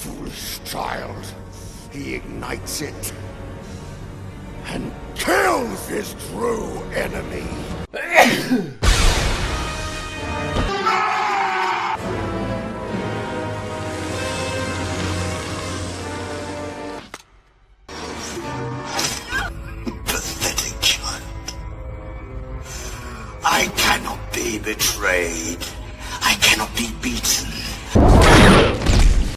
Foolish child. He ignites it and kills his true enemy. Pathetic child. I cannot be betrayed. I cannot be beaten.